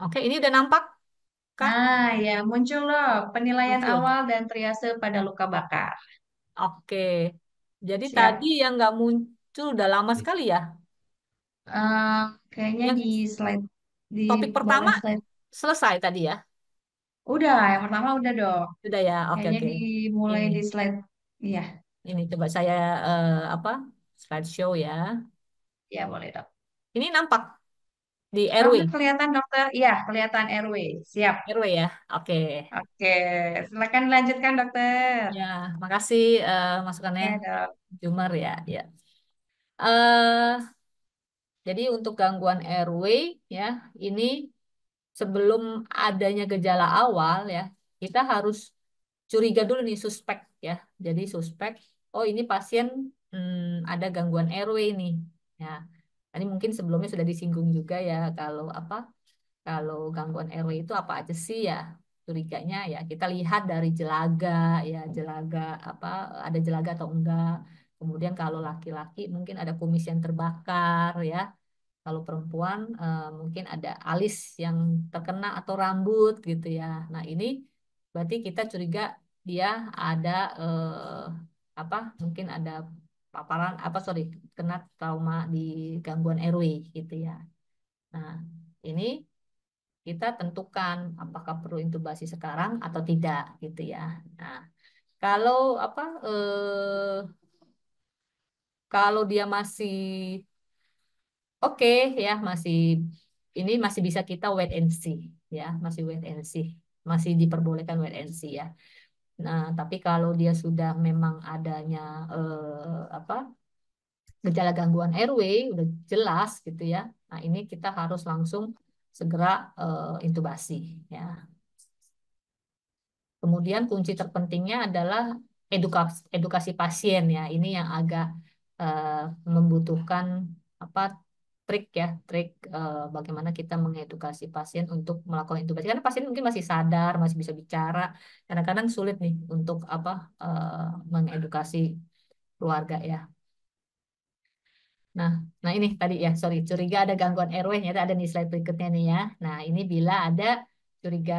Oke, ini udah nampak kah? Nah, ya muncul loh penilaian Muncul. awal dan triase pada luka bakar. Oke. Jadi tadi Siap. yang nggak muncul udah lama sekali ya. Eh, Kayaknya di Yang slide di topik bawah pertama slide. selesai tadi ya. Udah, yang pertama udah dong. Sudah ya. Oke, Kayaknya oke. dimulai Ini, di slide. Iya, ini coba saya apa? Slideshow ya. ya boleh dok. Ini nampak di Nampak airway. kelihatan dokter? Iya, kelihatan RW. Siap. Airway ya. Oke. Oke, silakan dilanjutkan dokter. Ya, makasih masukannya Ya dok. Jumar ya. Ya. eh jadi untuk gangguan airway ya, ini sebelum adanya gejala awal ya, kita harus curiga dulu nih suspek ya. Jadi suspek, oh ini pasien ada gangguan airway nih. Ya, tadi mungkin sebelumnya sudah disinggung juga ya kalau apa? Kalau gangguan airway itu apa aja sih ya? Curiganya ya kita lihat dari jelaga ya, jelaga apa ada jelaga atau enggak. Kemudian kalau laki-laki mungkin ada kumis yang terbakar ya. Kalau perempuan mungkin ada alis yang terkena atau rambut gitu ya. Nah, ini berarti kita curiga dia ada apa? Mungkin ada paparan apa sorry kena trauma di gangguan airway gitu ya. Nah, ini kita tentukan apakah perlu intubasi sekarang atau tidak gitu ya. Nah, kalau apa kalau dia masih oke ya masih ini masih bisa kita wait and see ya masih wait and see masih diperbolehkan wait and see ya. Nah tapi kalau dia sudah memang adanya apa gejala gangguan airway udah jelas gitu ya. Nah ini kita harus langsung segera intubasi ya. Kemudian kunci terpentingnya adalah edukasi pasien ya. Ini yang agak eh, membutuhkan apa trik ya, trik bagaimana kita mengedukasi pasien untuk melakukan intubasi. Karena pasien mungkin masih sadar, masih bisa bicara. Kadang-kadang sulit nih untuk apa mengedukasi keluarga ya. Nah, nah ini tadi ya, sorry, curiga ada gangguan airway, ternyata ada di slide berikutnya nih ya. Nah, ini bila ada curiga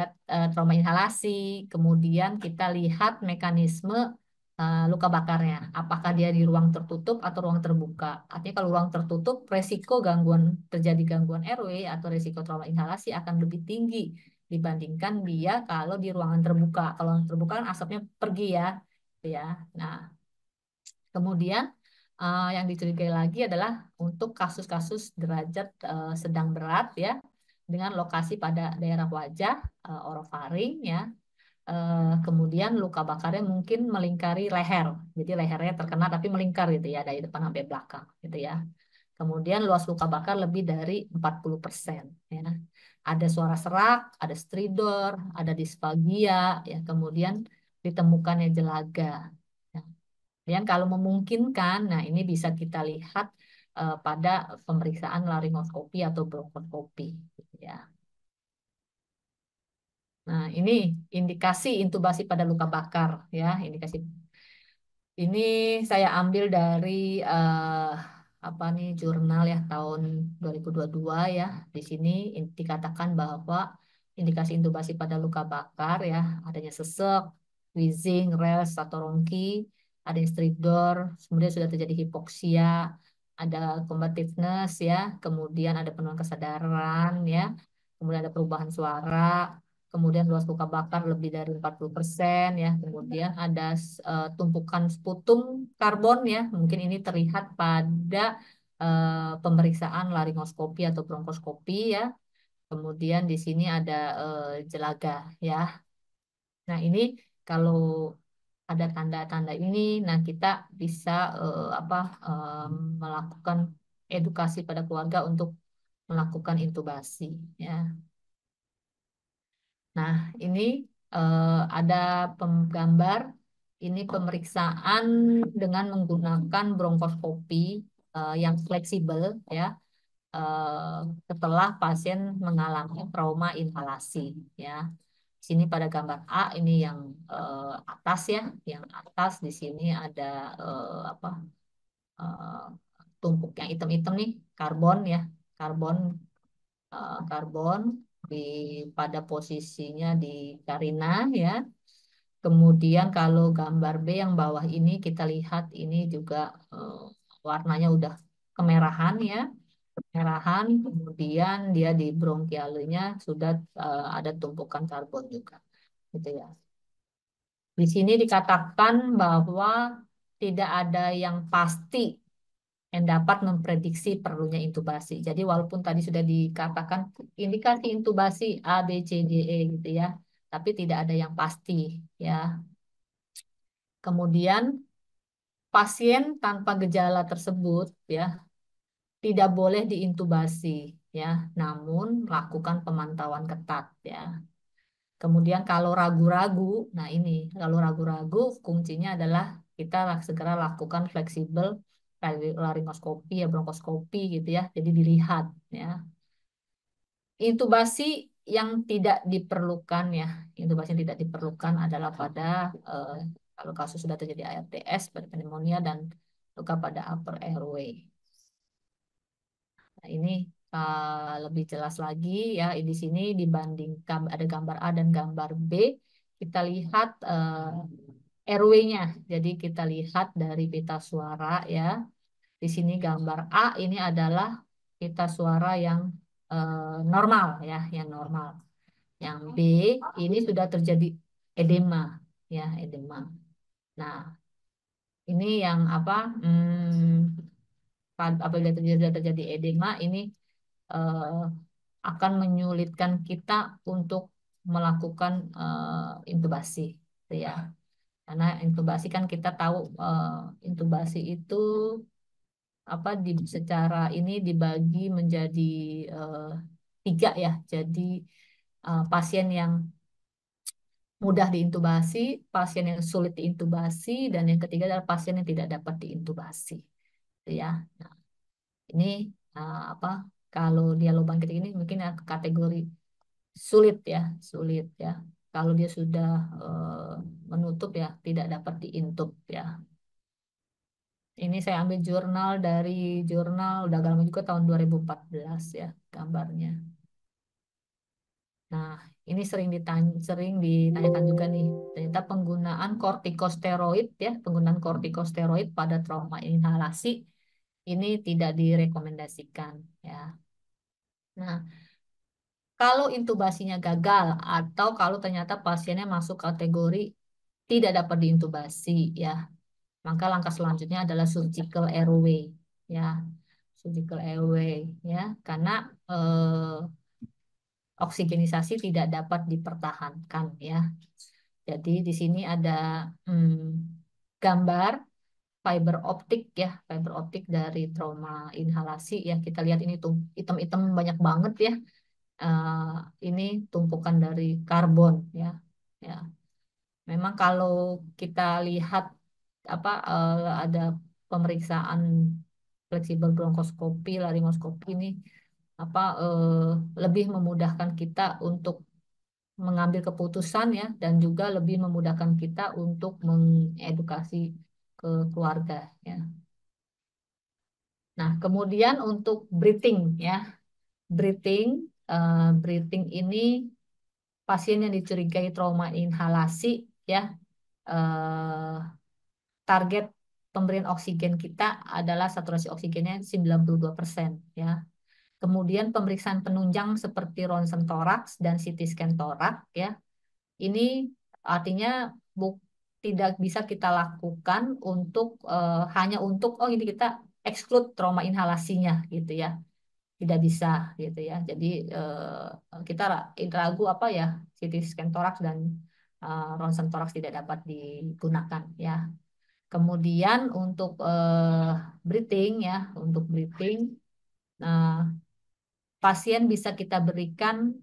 trauma inhalasi, kemudian kita lihat mekanisme luka bakarnya. Apakah dia di ruang tertutup atau ruang terbuka? Artinya kalau ruang tertutup, resiko terjadi gangguan airway atau resiko trauma inhalasi akan lebih tinggi dibandingkan dia kalau di ruangan terbuka. Kalau ruangan terbuka kan asapnya pergi ya, gitu ya. Nah, kemudian yang dicurigai lagi adalah untuk kasus-kasus derajat sedang berat ya dengan lokasi pada daerah wajah, orofaring ya. Kemudian luka bakarnya mungkin melingkari leher. Jadi lehernya terkena tapi melingkar gitu ya dari depan sampai belakang gitu ya. Kemudian luas luka bakar lebih dari 40% ya. Ada suara serak, ada stridor, ada disfagia ya. Kemudian ditemukannya jelaga. Ya. Dan kalau memungkinkan, nah ini bisa kita lihat pada pemeriksaan laringoskopi atau bronkoskopi, gitu ya. Nah ini indikasi intubasi pada luka bakar, ya indikasi. Ini saya ambil dari apa nih jurnal ya tahun 2022 ya. Di sini dikatakan bahwa indikasi intubasi pada luka bakar ya adanya sesek, wheezing, rales atau rongki, ada stridor, kemudian sudah terjadi hipoksia, ada combativeness ya, kemudian ada penurunan kesadaran ya, kemudian ada perubahan suara, kemudian luas luka bakar lebih dari 40% ya, kemudian ada tumpukan sputum karbon ya, mungkin ini terlihat pada pemeriksaan laringoskopi atau bronkoskopi ya, kemudian di sini ada jelaga ya. Nah ini kalau ada tanda-tanda ini, nah kita bisa apa melakukan edukasi pada keluarga untuk melakukan intubasi ya. Nah, ini ada penggambar. Ini pemeriksaan dengan menggunakan bronkoskopi yang fleksibel ya. Setelah pasien mengalami trauma inhalasi ya. Sini pada gambar A ini yang atas ya, yang atas di sini ada apa eh, tumpuk yang hitam-hitam nih, karbon ya, karbon karbon. di pada posisinya di Karina ya. Kemudian kalau gambar B yang bawah ini kita lihat ini juga warnanya udah kemerahan ya, kemerahan. Kemudian dia di bronkialnya sudah ada tumpukan karbon juga, gitu ya. Di sini dikatakan bahwa tidak ada yang pasti yang dapat memprediksi perlunya intubasi. Jadi walaupun tadi sudah dikatakan indikasi intubasi A, B, C, D, E gitu ya, tapi tidak ada yang pasti ya. Kemudian pasien tanpa gejala tersebut ya tidak boleh diintubasi ya, namun lakukan pemantauan ketat ya. Kemudian kalau ragu-ragu, nah ini kalau ragu-ragu kuncinya adalah kita segera lakukan fleksibel laringoskopi ya bronkoskopi gitu ya. Jadi dilihat ya. Intubasi yang tidak diperlukan ya, intubasi yang tidak diperlukan adalah pada eh, kalau kasus sudah terjadi ARDS, pada pneumonia dan luka pada upper airway. Nah, ini lebih jelas lagi ya di sini dibandingkan ada gambar A dan gambar B, kita lihat RW-nya. Jadi kita lihat dari pita suara ya. Di sini gambar A ini adalah pita suara yang normal ya, yang normal. Yang B ini sudah terjadi edema ya, edema. Nah, ini yang apa? Apabila terjadi edema ini eh, akan menyulitkan kita untuk melakukan intubasi, gitu ya. Karena intubasi kan kita tahu intubasi itu apa secara ini dibagi menjadi eh, tiga ya. Jadi pasien yang mudah diintubasi, pasien yang sulit diintubasi, dan yang ketiga adalah pasien yang tidak dapat diintubasi, gitu ya. Nah, ini apa? Kalau dia lubang ketik ini mungkin ya kategori sulit ya, sulit ya. Kalau dia sudah menutup ya, tidak dapat diintub ya. Ini saya ambil jurnal dari jurnal udah lama juga tahun 2014 ya gambarnya. Nah, ini sering ditanyakan juga nih. Ternyata penggunaan kortikosteroid ya, penggunaan kortikosteroid pada trauma inhalasi ini tidak direkomendasikan ya. Nah, kalau intubasinya gagal atau kalau ternyata pasiennya masuk kategori tidak dapat diintubasi ya, maka langkah selanjutnya adalah surgical airway ya. Surgical airway ya, karena oksigenisasi tidak dapat dipertahankan ya. Jadi di sini ada gambar fiber optik ya, fiber optik dari trauma inhalasi ya. Kita lihat ini tuh hitam-hitam banyak banget ya. Eh, ini tumpukan dari karbon ya. Ya, memang kalau kita lihat apa ada pemeriksaan fleksibel bronkoskopi, laringoskopi ini apa lebih memudahkan kita untuk mengambil keputusan ya dan juga lebih memudahkan kita untuk mengedukasi ke keluarga ya. Nah, kemudian untuk breathing ya. Breathing breathing ini pasien yang dicurigai trauma inhalasi ya eh, target pemberian oksigen kita adalah saturasi oksigennya 92% ya. Kemudian pemeriksaan penunjang seperti ronsen toraks dan CT scan toraks ya. Ini artinya tidak bisa kita lakukan untuk hanya untuk oh ini kita exclude trauma inhalasinya gitu ya. Tidak bisa gitu ya. Jadi kita ragu apa ya CT scan toraks dan ronsen toraks tidak dapat digunakan ya. Kemudian untuk breathing ya, untuk breathing, nah, pasien bisa kita berikan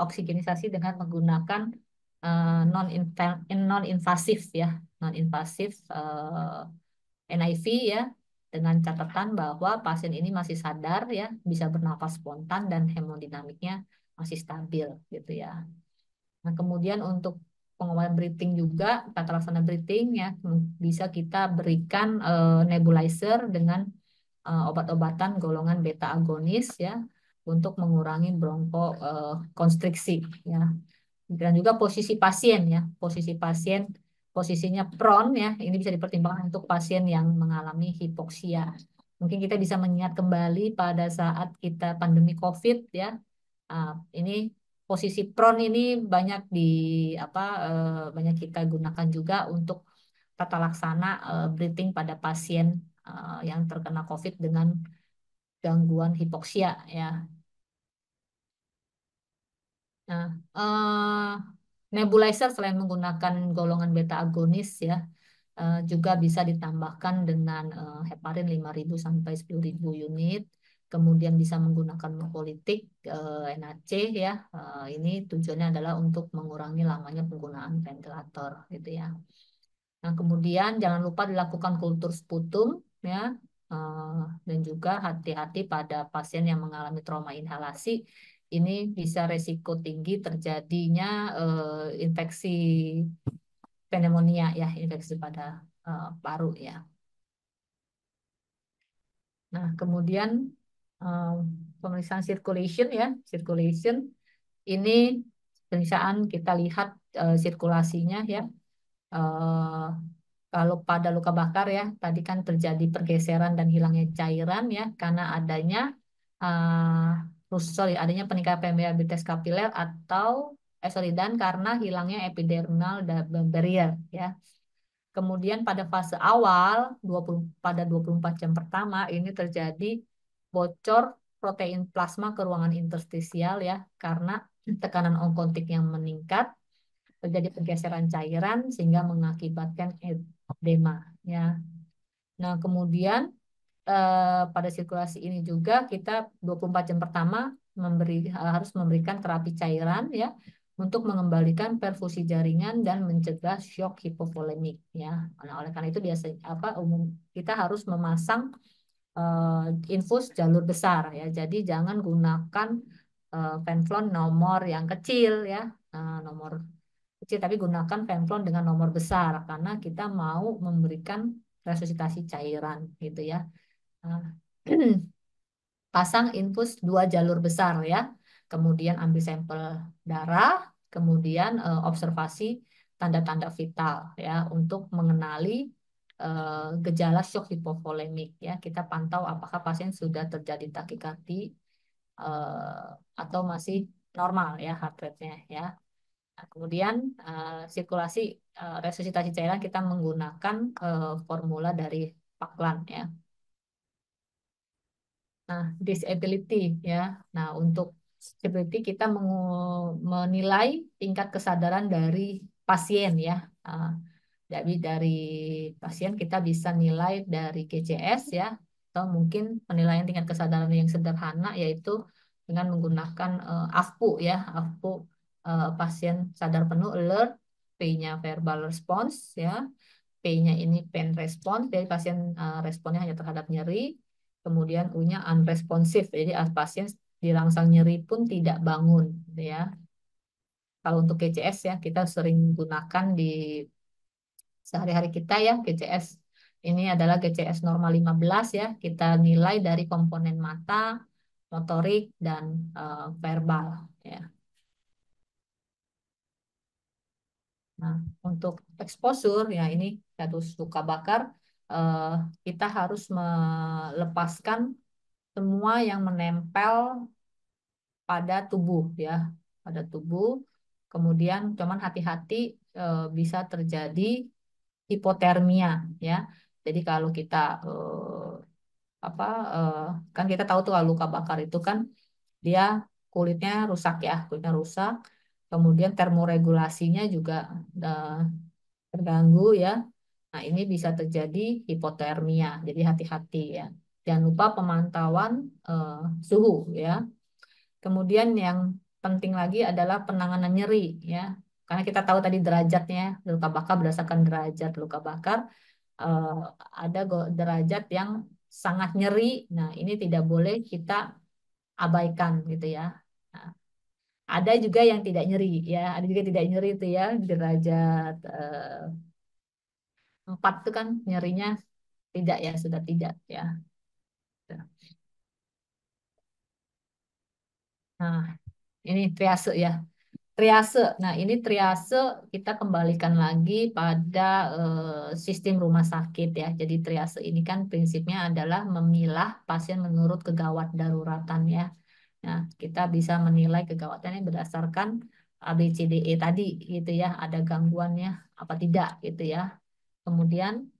oksigenisasi dengan menggunakan non invasif ya, non invasif NIV ya, dengan catatan bahwa pasien ini masih sadar ya, bisa bernafas spontan dan hemodinamiknya masih stabil gitu ya. Nah, kemudian untuk pengobatan breathing juga, tata laksana breathing ya, bisa kita berikan nebulizer dengan obat-obatan golongan beta agonis ya. untuk mengurangi konstriksi ya. Dan juga posisi pasien ya, posisi pasien, posisinya prone ya, ini bisa dipertimbangkan untuk pasien yang mengalami hipoksia. Mungkin kita bisa mengingat kembali pada saat kita pandemi COVID ya. Ini posisi prone ini banyak banyak kita gunakan juga untuk tata laksana breathing pada pasien yang terkena COVID dengan gangguan hipoksia ya. Nah, nebulizer selain menggunakan golongan beta agonis ya, juga bisa ditambahkan dengan heparin 5.000 sampai 10.000 unit. Kemudian bisa menggunakan mucolytic NaC ya. Ini tujuannya adalah untuk mengurangi lamanya penggunaan ventilator gitu ya. Nah, kemudian jangan lupa dilakukan kultur sputum ya. Eh, dan juga hati-hati pada pasien yang mengalami trauma inhalasi. Ini bisa resiko tinggi terjadinya infeksi pneumonia ya, infeksi pada paru ya. Nah, kemudian eh, pemeriksaan circulation ya, circulation ini pemeriksaan kita lihat sirkulasinya ya. Eh, Kalau pada luka bakar ya, tadi kan terjadi pergeseran dan hilangnya cairan ya, karena adanya adanya peningkatan permeabilitas kapiler dan karena hilangnya epidermal barrier ya. Kemudian pada fase awal, pada 24 jam pertama, ini terjadi bocor protein plasma ke ruangan interstisial ya, karena tekanan onkotik yang meningkat, terjadi pergeseran cairan sehingga mengakibatkan edema ya. Nah, kemudian pada sirkulasi ini juga kita 24 jam pertama harus memberikan terapi cairan ya untuk mengembalikan perfusi jaringan dan mencegah shock hipovolemik ya. Nah, oleh karena itu biasa kita harus memasang infus jalur besar ya. Jadi jangan gunakan venflon nomor yang kecil ya. Nomor kecil tapi gunakan venflon dengan nomor besar karena kita mau memberikan resusitasi cairan gitu ya. Nah, pasang infus 2 jalur besar ya. Kemudian ambil sampel darah, kemudian observasi tanda-tanda vital ya untuk mengenali gejala shock hipovolemik ya. Kita pantau apakah pasien sudah terjadi takikardi eh, atau masih normal ya heart rate-nya ya. Nah, kemudian sirkulasi resusitasi cairan kita menggunakan formula dari Paklan ya. Nah, disability ya. Nah, untuk disability kita menilai tingkat kesadaran dari pasien ya. Ah, dari pasien kita bisa nilai dari GCS ya, atau mungkin penilaian tingkat kesadaran yang sederhana yaitu dengan menggunakan AFPU ya, AFPU pasien sadar penuh alert, P-nya verbal response ya, P-nya ini pain response, jadi pasien responnya hanya terhadap nyeri. Kemudian U-nya unresponsive, jadi pasien dirangsang nyeri pun tidak bangun, gitu ya. Kalau untuk GCS ya, kita sering gunakan di sehari-hari kita ya, GCS. Ini adalah GCS normal 15 ya, kita nilai dari komponen mata, motorik, dan verbal ya. Nah, untuk exposure ya ini status luka bakar, eh, kita harus melepaskan semua yang menempel pada tubuh ya, pada tubuh. Kemudian cuman hati-hati bisa terjadi hipotermia ya. Jadi kalau kita apa eh, kan kita tahu tuh kalau luka bakar itu kan dia kulitnya rusak ya, kulitnya rusak. Kemudian termoregulasinya juga eh, terganggu ya. Nah, ini bisa terjadi hipotermia. Jadi hati-hati ya. Jangan lupa pemantauan eh, suhu ya. Kemudian yang penting lagi adalah penanganan nyeri ya. Karena kita tahu tadi derajatnya luka bakar berdasarkan derajat luka bakar eh, ada derajat yang sangat nyeri. Nah, ini tidak boleh kita abaikan gitu ya. Nah, ada juga yang tidak nyeri ya. Ada juga tidak nyeri itu ya derajat 4 itu kan nyerinya tidak ya sudah tidak ya. Nah, ini triase ya. Triase. Nah, ini triase kita kembalikan lagi pada sistem rumah sakit ya. Jadi triase ini kan prinsipnya adalah memilah pasien menurut kegawat daruratan ya. Nah, kita bisa menilai kegawatannya berdasarkan A, B, C, D, E tadi gitu ya. Ada gangguannya apa tidak gitu ya. Kemudian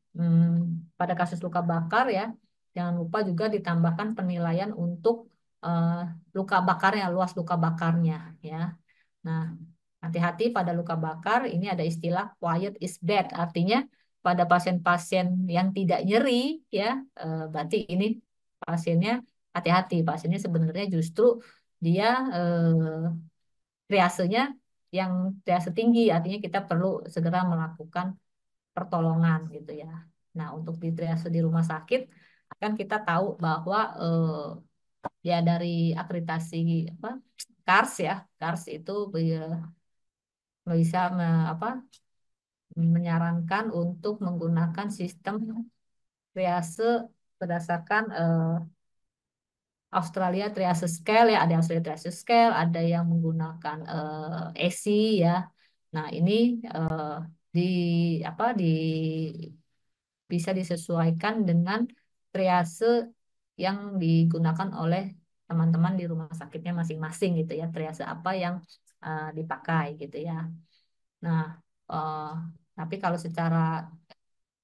pada kasus luka bakar ya, jangan lupa juga ditambahkan penilaian untuk eh, luka bakarnya, luas luka bakarnya ya. Nah, hati-hati pada luka bakar, ini ada istilah quiet is bad, artinya pada pasien-pasien yang tidak nyeri ya, berarti ini pasiennya hati-hati, pasiennya sebenarnya justru dia triasenya yang triase tinggi, artinya kita perlu segera melakukan pertolongan gitu ya. Nah, untuk di triase di rumah sakit akan kita tahu bahwa ya dari akreditasi apa KARS ya, KARS itu bisa menyarankan untuk menggunakan sistem triase berdasarkan Australia Triage Scale ya, ada Australia Triage Scale, ada yang menggunakan ASI ya. Nah, ini di di bisa disesuaikan dengan triase yang digunakan oleh teman-teman di rumah sakitnya masing-masing gitu ya. Triase apa yang dipakai gitu ya. Nah, eh, tapi kalau secara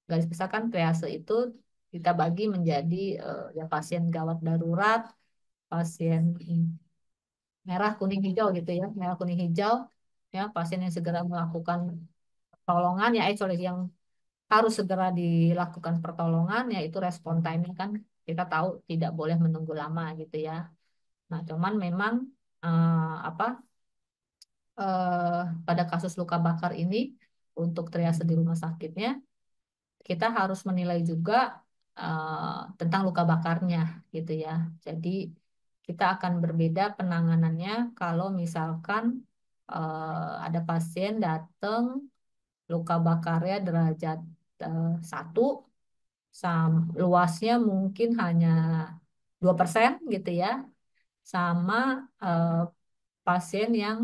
garis besar kan triase itu kita bagi menjadi ya pasien gawat darurat, pasien merah, kuning, hijau gitu ya. Merah, kuning, hijau ya pasien yang segera melakukan pertolongan ya, sorry, yang harus segera dilakukan pertolongan yaitu respon time kan kita tahu tidak boleh menunggu lama gitu ya. Nah, cuman memang apa pada kasus luka bakar ini untuk triase di rumah sakitnya kita harus menilai juga tentang luka bakarnya gitu ya. Jadi kita akan berbeda penanganannya kalau misalkan ada pasien datang luka bakarnya derajat 1, luasnya mungkin hanya 2% gitu ya, sama eh, pasien yang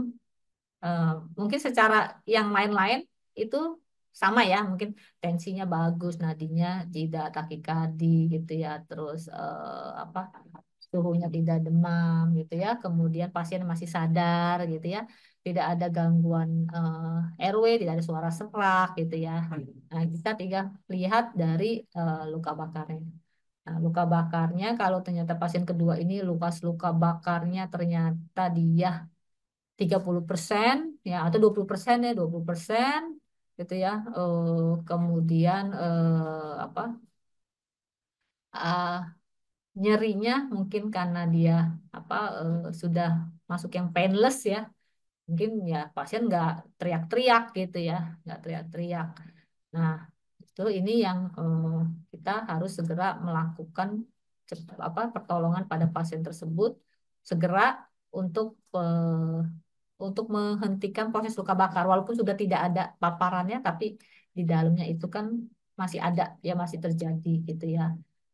eh, mungkin secara yang lain-lain itu sama ya, mungkin tensinya bagus, nadinya tidak takikardi gitu ya, terus apa suhunya tidak demam gitu ya, kemudian pasien masih sadar gitu ya, tidak ada gangguan RW, tidak ada suara serak gitu ya. Nah, kita tinggal lihat dari luka bakarnya. Nah, luka bakarnya kalau ternyata pasien kedua ini lukas luka bakarnya ternyata dia 30% ya atau 20% ya 20% gitu ya. Kemudian apa ah, nyerinya mungkin karena dia apa sudah masuk yang painless ya, mungkin ya pasien nggak teriak-teriak gitu ya, nggak teriak-teriak. Nah, itu ini yang kita harus segera melakukan pertolongan pada pasien tersebut segera untuk untuk menghentikan proses luka bakar walaupun sudah tidak ada paparannya, tapi di dalamnya itu kan masih ada ya, masih terjadi gitu ya.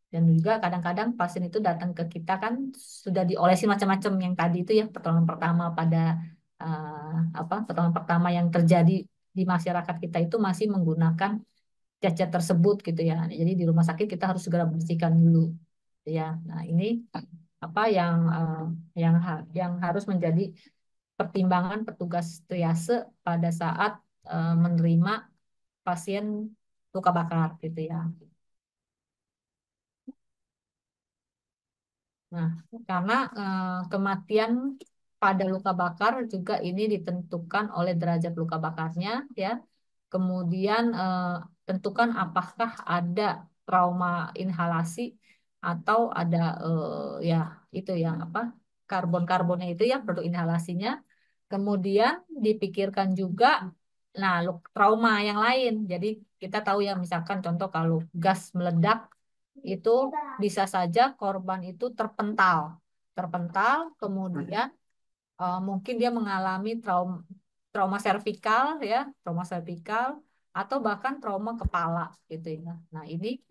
Dan juga kadang-kadang pasien itu datang ke kita kan sudah diolesi macam-macam yang tadi itu ya, pertolongan pertama pada pertolongan pertama yang terjadi di masyarakat kita itu masih menggunakan cacat tersebut gitu ya. Jadi di rumah sakit kita harus segera bersihkan dulu gitu ya. Nah, ini apa yang harus menjadi pertimbangan petugas triase pada saat menerima pasien luka bakar gitu ya. Nah, karena kematian pada luka bakar juga ini ditentukan oleh derajat luka bakarnya ya. Kemudian tentukan apakah ada trauma inhalasi atau ada ya itu yang apa karbonnya itu ya produk inhalasinya. Kemudian dipikirkan juga nah trauma yang lain. Jadi kita tahu ya misalkan contoh kalau gas meledak itu bisa saja korban itu terpental, kemudian mungkin dia mengalami trauma trauma servikal ya, trauma servikal atau bahkan trauma kepala gitu ya. Nah, ini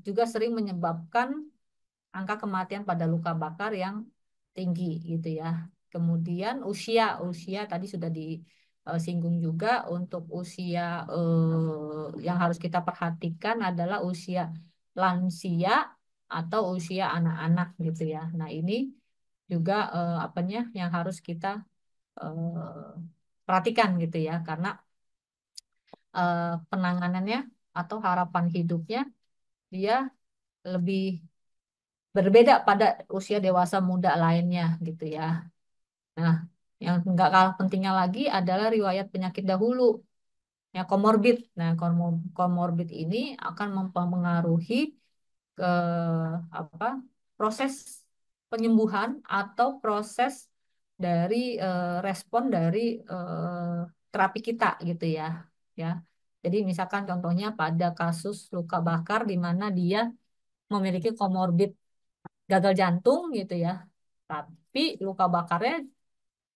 juga sering menyebabkan angka kematian pada luka bakar yang tinggi gitu ya. Kemudian usia, usia tadi sudah disinggung juga. Untuk usia yang harus kita perhatikan adalah usia lansia atau usia anak-anak gitu ya. Nah, ini juga apanya yang harus kita perhatikan gitu ya, karena penanganannya atau harapan hidupnya dia lebih berbeda pada usia dewasa muda lainnya gitu ya. Nah, yang nggak kalah pentingnya lagi adalah riwayat penyakit dahulu, ya komorbid. Nah, komorbid ini akan mempengaruhi ke apa proses penyembuhan atau proses dari respon dari terapi kita gitu ya. Ya. Jadi misalkan contohnya pada kasus luka bakar di mana dia memiliki komorbid gagal jantung gitu ya. Tapi luka bakarnya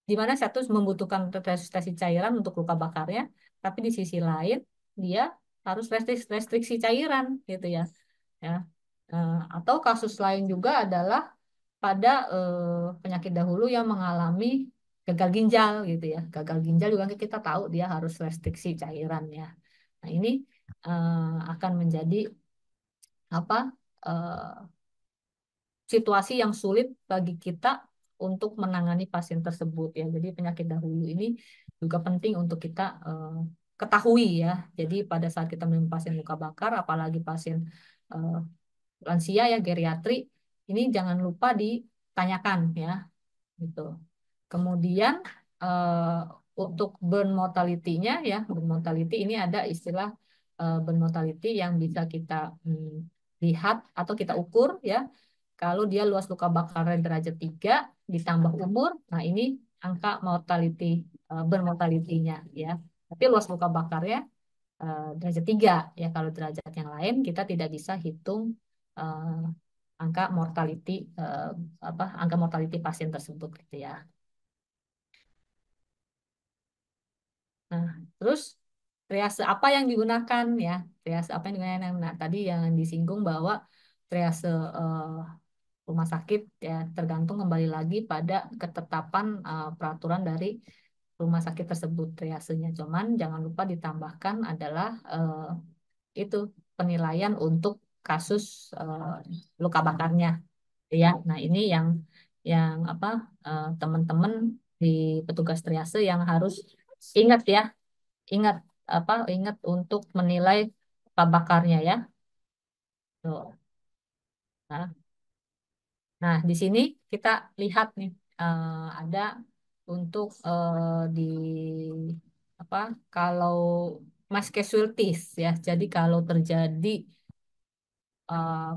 di mana satu membutuhkan resusitasi cairan untuk luka bakarnya, tapi di sisi lain dia harus restriksi cairan gitu ya. Ya. Atau kasus lain juga adalah pada penyakit dahulu yang mengalami gagal ginjal gitu ya. Gagal ginjal juga kita tahu dia harus restriksi cairan ya. Nah, ini akan menjadi apa? eh, Situasi yang sulit bagi kita untuk menangani pasien tersebut ya. Jadi penyakit dahulu ini juga penting untuk kita ketahui ya. Jadi pada saat kita menemui pasien luka bakar, apalagi pasien eh, lansia ya geriatri, ini jangan lupa ditanyakan ya gitu. Kemudian eh, untuk burn mortality-nya ya, burn mortality ini ada istilah burn mortality yang bisa kita lihat atau kita ukur ya. Kalau dia luas luka bakarnya derajat 3 ditambah umur, nah ini angka mortality burn mortality-nya ya. Tapi luas luka bakarnya derajat 3 ya. Kalau derajat yang lain kita tidak bisa hitung angka mortality angka mortality pasien tersebut gitu ya. Nah, terus triase apa yang digunakan ya? Triase apa yang digunakan? Nah, tadi yang disinggung bahwa triase eh, rumah sakit ya tergantung kembali lagi pada ketetapan peraturan dari rumah sakit tersebut triasenya. Cuman jangan lupa ditambahkan adalah itu penilaian untuk kasus luka bakarnya ya. Nah, ini yang apa teman-teman di petugas triase yang harus ingat ya, ingat ingat untuk menilai luka bakarnya ya. Tuh. Nah, nah, di sini kita lihat nih ada untuk di apa kalau mass casualties ya. Jadi kalau terjadi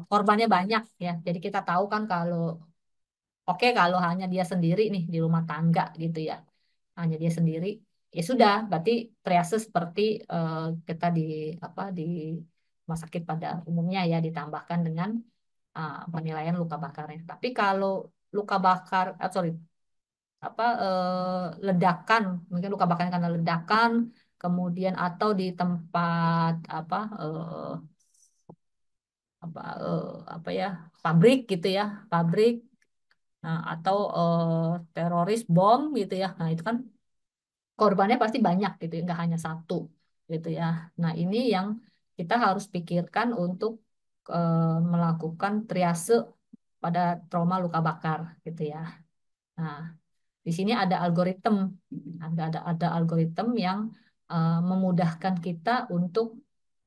korbannya banyak ya. Jadi kita tahu kan kalau oke kalau hanya dia sendiri nih di rumah tangga gitu ya. Hanya dia sendiri ya sudah berarti triase seperti kita di di rumah sakit pada umumnya ya ditambahkan dengan penilaian luka bakarnya. Tapi kalau luka bakar, sorry, ledakan, mungkin luka bakarnya karena ledakan, kemudian atau di tempat apa ya pabrik gitu ya, pabrik, nah, atau teroris bom gitu ya. Nah itu kan korbannya pasti banyak gitu ya, nggak hanya satu gitu ya. Nah ini yang kita harus pikirkan untuk melakukan triase pada trauma luka bakar gitu ya. Nah, di sini ada algoritma, ada algoritma yang memudahkan kita untuk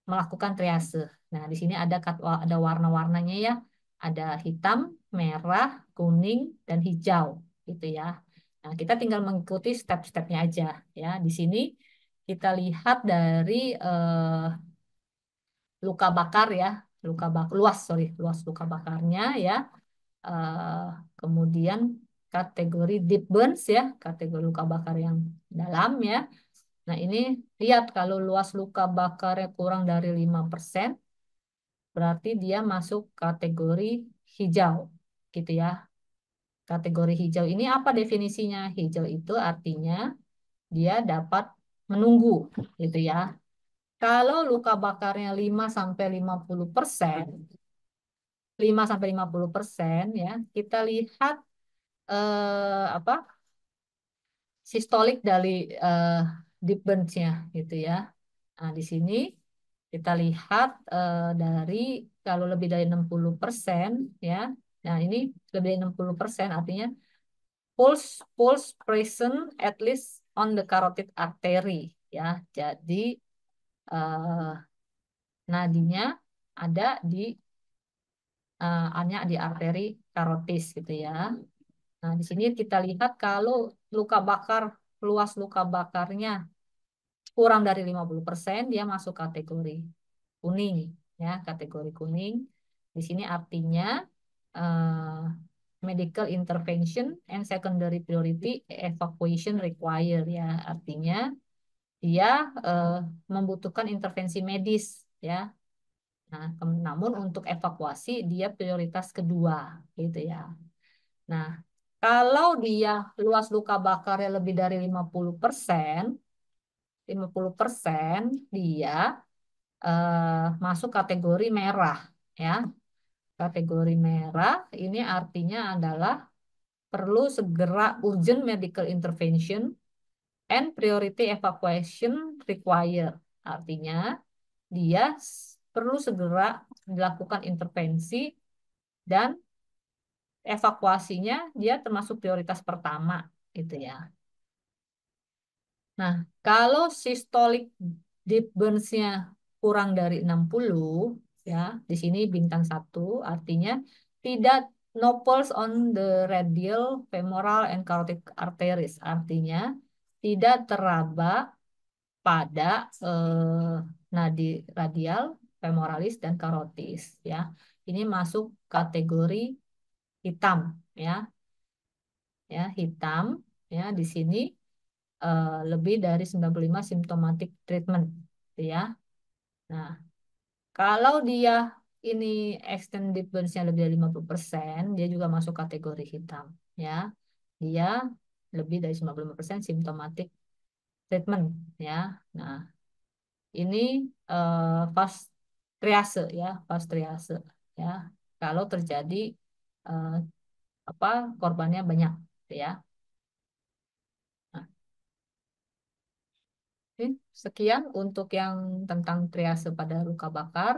melakukan triase. Nah, di sini ada warna-warnanya ya, ada hitam, merah, kuning, dan hijau gitu ya. Nah, kita tinggal mengikuti step-stepnya aja ya. Di sini kita lihat dari luka bakar ya, luas luka bakarnya ya. Eh, Kemudian kategori deep burns ya, kategori luka bakar yang dalam ya. Nah, ini lihat kalau luas luka bakarnya kurang dari 5%, berarti dia masuk kategori hijau gitu ya. Kategori hijau ini apa definisinya? Hijau itu artinya dia dapat menunggu gitu ya. Kalau luka bakarnya 5 sampai 50%, 5 sampai 50% ya, kita lihat apa? sistolik dari eh, deep burns-nya gitu ya. Nah, di sini kita lihat dari kalau lebih dari 60% ya. Nah, ini lebih dari 60% artinya pulse pulse present at least on the carotid artery ya. Jadi eh, nadinya ada di hanya di arteri karotis gitu ya. Nah, di sini kita lihat kalau luka bakar, luas luka bakarnya kurang dari 50%, dia masuk kategori kuning ya, kategori kuning. Di sini artinya medical intervention and secondary priority evacuation require ya. Artinya dia eh, membutuhkan intervensi medis ya. Nah, namun untuk evakuasi dia prioritas kedua gitu ya. Nah, kalau dia luas luka bakarnya lebih dari 50%, dia masuk kategori merah ya. Kategori merah ini artinya adalah perlu segera urgent medical intervention and priority evacuation required. Artinya dia perlu segera dilakukan intervensi dan evakuasinya dia termasuk prioritas pertama gitu ya. Nah, kalau systolic deep burns-nya kurang dari 60 ya, di sini bintang satu artinya tidak no pulse on the radial, femoral, and carotid arteries. Artinya tidak teraba pada nadi radial, femoralis, dan karotis ya. Ini masuk kategori hitam ya, ya hitam ya di sini lebih dari 95 symptomatic treatment gitu ya. Nah, kalau dia ini extended burns-nya lebih dari 50%, dia juga masuk kategori hitam ya. Dia lebih dari 95% symptomatic treatment ya. Nah, ini fast triase ya, fast triase ya. Kalau terjadi eh, apa korbannya banyak gitu ya. Nah, ini sekian untuk yang tentang triase pada luka bakar.